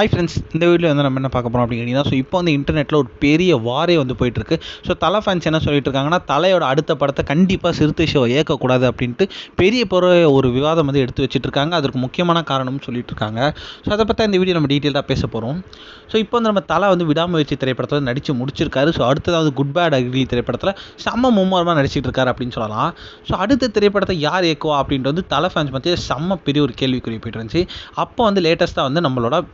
Hi friends, இந்த வீடியோவில் வந்து நம்ம என்ன பார்க்க போகிறோம் அப்படிங்கிறீங்கன்னா, இப்போ வந்து இன்டர்நெட்டில் ஒரு பெரிய வாரே வந்து போயிட்டுருக்கு. ஸோ தலை ஃபேன்ஸ் என்ன சொல்லிட்டு இருக்காங்கன்னா, தலையோட அடுத்த படத்தை கண்டிப்பாக சிறுத்தை ஷோ இயக்கக்கூடாது அப்படின்ட்டு பெரிய ஒரு விவாதம் வந்து எடுத்து வச்சுட்டு இருக்காங்க. அதற்கு முக்கியமான காரணம்னு சொல்லிட்டு இருக்காங்க. ஸோ அதை பற்றி இந்த வீடியோ நம்ம டீட்டெயிலாக பேச போகிறோம். ஸோ இப்போ வந்து நம்ம தலை வந்து விடாமுயற்சி திரைப்படத்தில் நடித்து முடிச்சிருக்காரு. ஸோ அடுத்ததாவது குட் பேட் அக்லி திரைப்படத்தில் செம்ம மும்மரமாக நடிச்சிட்டு இருக்காரு அப்படின்னு சொல்லலாம். ஸோ அடுத்த திரைப்படத்தை யார் இயக்குவா அப்படின்ட்டு வந்து தலை ஃபேன்ஸ் பற்றி செம்ம பெரிய ஒரு கேள்விக்குறி போயிட்டு இருந்துச்சு. அப்போ வந்து லேட்டஸ்ட்டாக வந்து நம்மளோட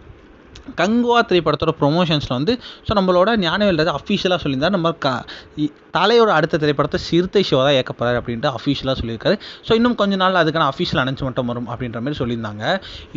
கங்குவா திரைப்படத்தோட ப்ரொமோஷன்ஸில் வந்து நம்மளோட ஞானவேல் ராஜா அஃபீஷியலாக சொல்லியிருந்தார். நம்ம தலையோட அடுத்த திரைப்படத்தை சிறுத்தை ஷோ தான் இயக்க போகிறார் அப்படின்ட்டு அஃபீஷியலாக சொல்லியிருக்காரு. ஸோ இன்னும் கொஞ்ச நாள் அதுக்கான அஃபீஷியல் அனௌன்ஸ்மெண்ட்டும் வரும் அப்படின்ற மாதிரி சொல்லியிருந்தாங்க.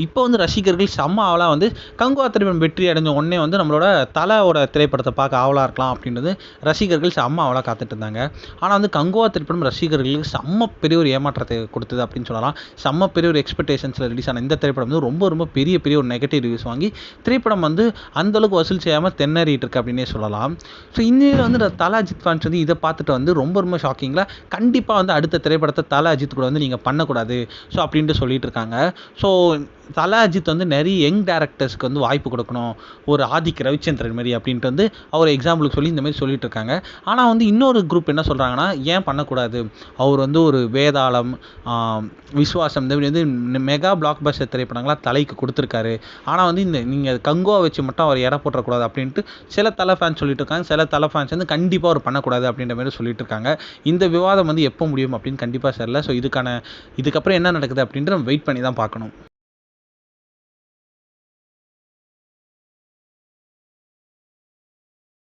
இப்போ வந்து ரசிகர்கள் செம்ம ஆவலாக வந்து கங்குவா திரைப்படம் வெற்றி அடைஞ்ச உடனே வந்து நம்மளோட தலையோட திரைப்படத்தை பார்க்க ஆவலாக இருக்கலாம் அப்படின்றது ரசிகர்கள் செம்ம ஆவலாக காத்துட்டு இருந்தாங்க. ஆனால் வந்து கங்குவா திரைப்படம் ரசிகர்களுக்கு செம்ம பெரிய ஒரு ஏமாற்றத்தை கொடுத்தது அப்படின்னு சொல்லலாம். செம்ம பெரிய ஒரு எக்ஸ்பெக்டேஷன்ஸில் ரிலீஸ் ஆன இந்த திரைப்படம் வந்து ரொம்ப பெரிய ஒரு நெகட்டிவ் ரிவ்யூஸ் வாங்கி திரைப்படம் வந்து அந்தளவுக்கு வசூல் செய்யாமல் திணறிட்டு இருக்கு அப்படின்னே சொல்லலாம். ஸோ இன்னும் வந்து தல அஜித் ஃபேன்ஸ் வந்து இதை பார்த்துட்டு வந்து ரொம்ப ஷாக்கிங்கில் கண்டிப்பாக வந்து அடுத்த திரைப்படத்தை தல அஜித் கூட வந்து நீங்கள் பண்ணக்கூடாது ஸோ அப்படின்ட்டு சொல்லிட்டு இருக்காங்க. ஸோ தல அஜித் வந்து நிறைய யங் டேரக்டர்ஸ்க்கு வந்து வாய்ப்பு கொடுக்கணும், ஒரு ஆதிக் ரவிச்சந்திரன் மாதிரி அப்படின்ட்டு வந்து அவர் எக்ஸாம்பிளுக்கு சொல்லி இந்த மாதிரி சொல்லிட்டு இருக்காங்க. ஆனால் வந்து இன்னொரு குரூப் என்ன சொல்கிறாங்கன்னா, ஏன் பண்ணக்கூடாது, அவர் வந்து ஒரு வேதாளம், விஸ்வாசம் இந்த மாதிரி வந்து மெகா பிளாக் பஸ்டர் திரைப்படங்களாக தலைக்கு கொடுத்துருக்காரு. ஆனால் வந்து இந்த நீங்கள் கங்குவா வச்சு மட்டும் அவர் இற போட்டக்கூடாது அப்படின்ட்டு சில தலை ஃபேன்ஸ் சொல்லிட்டு இருக்காங்க. சில தலை ஃபேன்ஸ் வந்து கண்டிப்பாக அவர் பண்ணக்கூடாது அப்படின்ற மாதிரி சொல்லிட்டு இருக்காங்க. இந்த விவாதம் வந்து எப்போ முடியும் அப்படின்னு கண்டிப்பாக தெரியல. ஸோ இதுக்கப்புறம் என்ன நடக்குது அப்படின்ட்டு நம்ம வெயிட் பண்ணி தான் பார்க்கணும்.